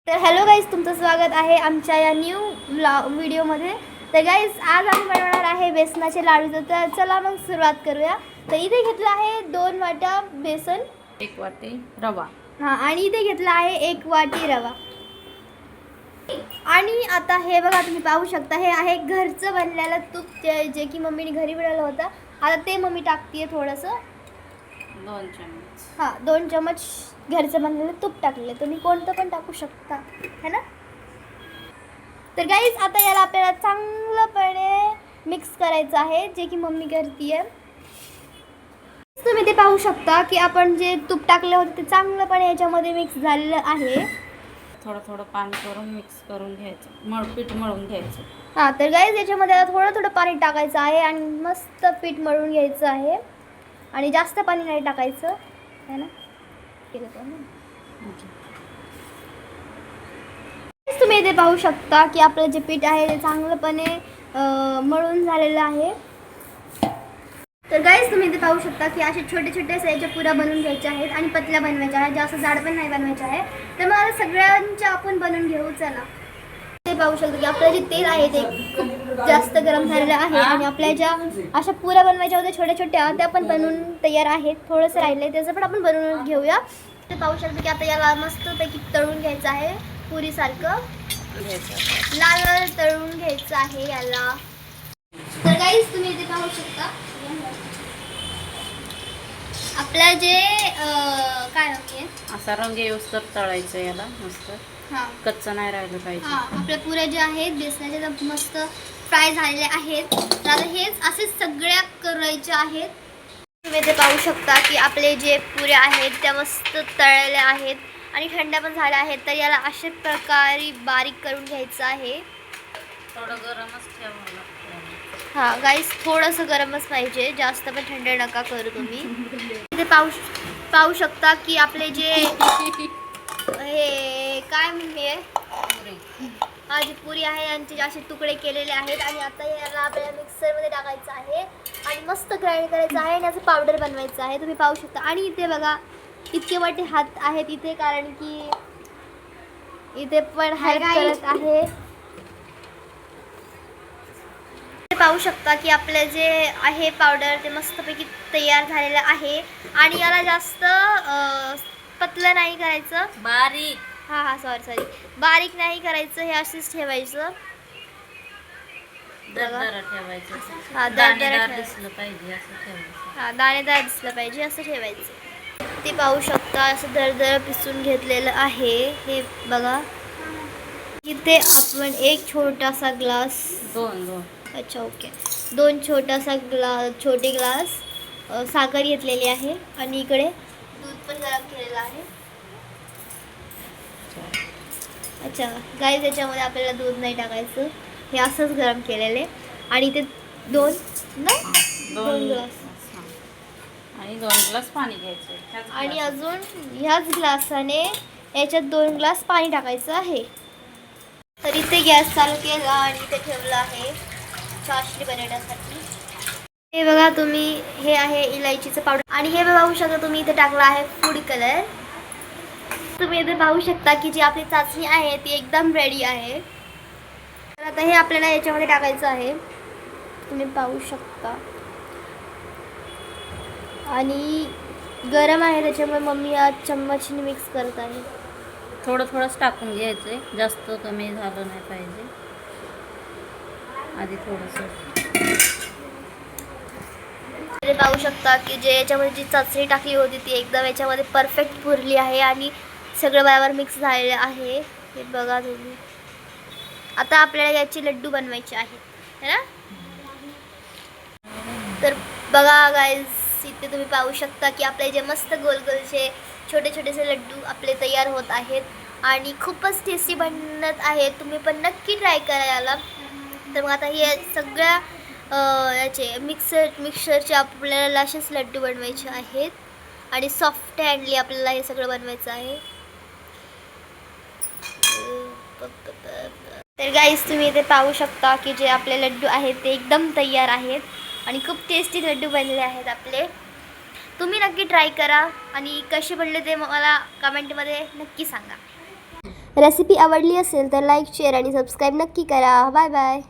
तर hello guys, तुमचं स्वागत आहे आमच्या या न्यू व्हिडिओमध्ये. तर गाईज, आज आम्ही बनवणार आहे बेसनाचे लाडू. तर चला मग सुरुवात करूया. तर इथे घेतलं आहे 2 वाट्या बेसन, 1 वाटी रवा. आणि इथे घेतला आहे 1 वाटी रवा. आणि आता हे बघा, तुम्ही पाहू शकता, हे आहे घरचं बनलेलं तूप, जे की मम्मीने घरी बनवलं होतं. आता ते मम्मी टाकते थोडंसं, 2 चम्मच. 2 चम्मच घरचं बनलेलं तूप टाकले. तुम्ही कोणतं पण टाकू शकता, है ना. तर गाईज, आता याला आपल्याला चांगलंपणे मिक्स करायचं आहे, जे की मम्मी करते. तुम्ही ते पाहू शकता की आपण जे तूप टाकले होते ते चांगलंपणे याच्यामध्ये मिक्स झालेलं आहे. थोडं थोडं पाणी करून मिक्स करून घ्यायचं, पीठ मळून घ्यायचं. तर गाईज, याच्यामध्ये आता थोडं थोडं पाणी टाकायचं आहे आणि मस्त पीठ मळून घ्यायचं आहे. आणि जास्त पाणी नाही टाकायचं, है ना. तुम्ही इथे पाहू शकता की आपलं जे पीठ आहे ते चांगलंपणे मळून झालेलं आहे. तर गाईज, तुम्ही इथे पाहू शकता की असे छोटे छोटे साईजच्या पुऱ्या बनवून घ्यायच्या आहेत आणि पतल्या बनवायच्या आहेत, जास्त जाड पण नाही बनवायच्या आहे. तर मग आता सगळ्यांच्या आपण बनवून घेऊ. चला, ते पाहू शकतो की आपलं जे तेल आहे ते खूप जास्त गरम झालेलं आहे आणि आपल्या ज्या अशा पुऱ्या बनवायच्या होत्या छोट्या छोट्या, त्या पण बनवून तयार आहेत. थोडंसं राहिलं आहे, त्याचं पण आपण बनवून घेऊया. ते पाहू शकतो की आता याला मस्तपैकी तळून घ्यायचं आहे, पुरीसारखं लाल लाल तळून घ्यायचं आहे याला. तर गाईज, तुम्ही इथे पाहू शकता आपलं जे काय होते, असा रंग येऊस्तर तळायचं याला मस्त. कच्चं नाही राहिलं पाहिजे. आपल्या पुऱ्या ज्या आहेत बेसनाच्या त्या मस्त फ्राय झालेल्या आहेत. तर आता हेच असेच सगळ्या करायच्या आहेत. तुम्ही ते पाहू शकता की आपले जे पुऱ्या आहेत त्या मस्त तळलेल्या आहेत आणि थंड पण झाल्या आहेत. तर याला अशा प्रकारे बारीक करून घ्यायचं आहे. थोडं गरमच ठेवावं लागतं. गाईस, थोडंसं गरमच पाहिजे, जास्त पण थंड नका करू तुम्ही. इथे पाहू शकता की आपले जे हे काय म्हणजे जी पुरी आहे यांचे असे तुकडे केलेले आहेत. आणि आता याला आपल्याला मिक्सरमध्ये टाकायचं आहे आणि मस्त ग्राइंड करायचं आहे आणि याचं पावडर बनवायचं आहे. तुम्ही पाहू शकता. आणि इथे बघा, इतके मोठे हात आहेत इथे, कारण की इथे पण हेल्प करत आहे. पाहू शकता की आपलं जे आहे पावडर ते मस्तपैकी तयार झालेलं आहे. आणि याला जास्त पतलं नाही करायचं, बारीक. सॉरी बारीक नाही करायचं, हे असंच ठेवायचं. दरदर ठेवायचं. दाणेदार दिसलं पाहिजे असं ठेवायचं. दाणेदार दिसलं पाहिजे असं ठेवायचं. ते पाहू शकता, असं दरदर पिसून घेतलेलं आहे. हे बघा, इथे आपण एक छोटासा ग्लास, दोन अच्छा ओके, 2 छोटे ग्लास साखर घेतलेली आहे. आणि इकडे दूध पण गरम केलेलं आहे. अच्छा गाईज, याच्यामध्ये आपल्याला दूध नाही टाकायचं, हे असंच गरम केलेले. आणि इथे 2 ग्लास आणि 2 ग्लास पाणी घ्यायचं. आणि अजून ह्याच ग्लासाने याच्यात 2 ग्लास पाणी टाकायचं आहे. तर इथे गॅस चालू केला आणि इथे ठेवलं आहे चाशणी बनवण्यासाठी. हे बघा तुम्ही, हे आहे इलायचीचं पावडर. आणि हे पाहू शकता तुम्ही, इथे टाकला आहे फूड कलर. तुम्ही इथे पाहू शकता की जी आपली चाचणी आहे ती एकदम रेडी आहे. तर आता हे आपल्याला याच्यामध्ये टाकायचं आहे, तुम्ही पाहू शकता. आणि गरम आहे त्याच्यामुळे मम्मी आज चम्मचने मिक्स करत आहे. थोडं थोडंच टाकून घ्यायचंय, जास्त कमी झालं नाही पाहिजे. आधी थोडंसं पाहू शकता की जे याच्यामध्ये जी चाचणी टाकली होती ती एकदम याच्यामध्ये परफेक्ट पुरली आहे आणि सगळं बरोबर मिक्स झालेलं आहे. हे बघा तुम्ही. आता आपल्याला याचे लड्डू बनवायचे आहेत, है ना. तर बघा गाईज, इथे तुम्ही पाहू शकता की आपले जे मस्त गोल गोलचे छोटे छोटेसे लड्डू आपले तयार होत आहेत आणि खूपच टेस्टी बनत आहेत. तुम्ही पण नक्की ट्राय करा याला. तर मग आता हे सगळ्या याचे मिक्सरचे आपल्याला असेच लड्डू बनवायचे आहेत आणि सॉफ्ट हँडली आपल्याला हे सगळं बनवायचं आहे. तर गाईज, तुम्ही इथे पाहू शकता की जे आपले लड्डू आहेत ते एकदम तयार आहेत आणि खूप टेस्टी लड्डू बनले आहेत आपले. तुम्ही नक्की ट्राय करा आणि कसे बनले ते मला कमेंटमध्ये नक्की सांगा. रेसिपी आवडली असेल तर लाईक शेअर आणि सबस्क्राईब नक्की करा. Bye bye.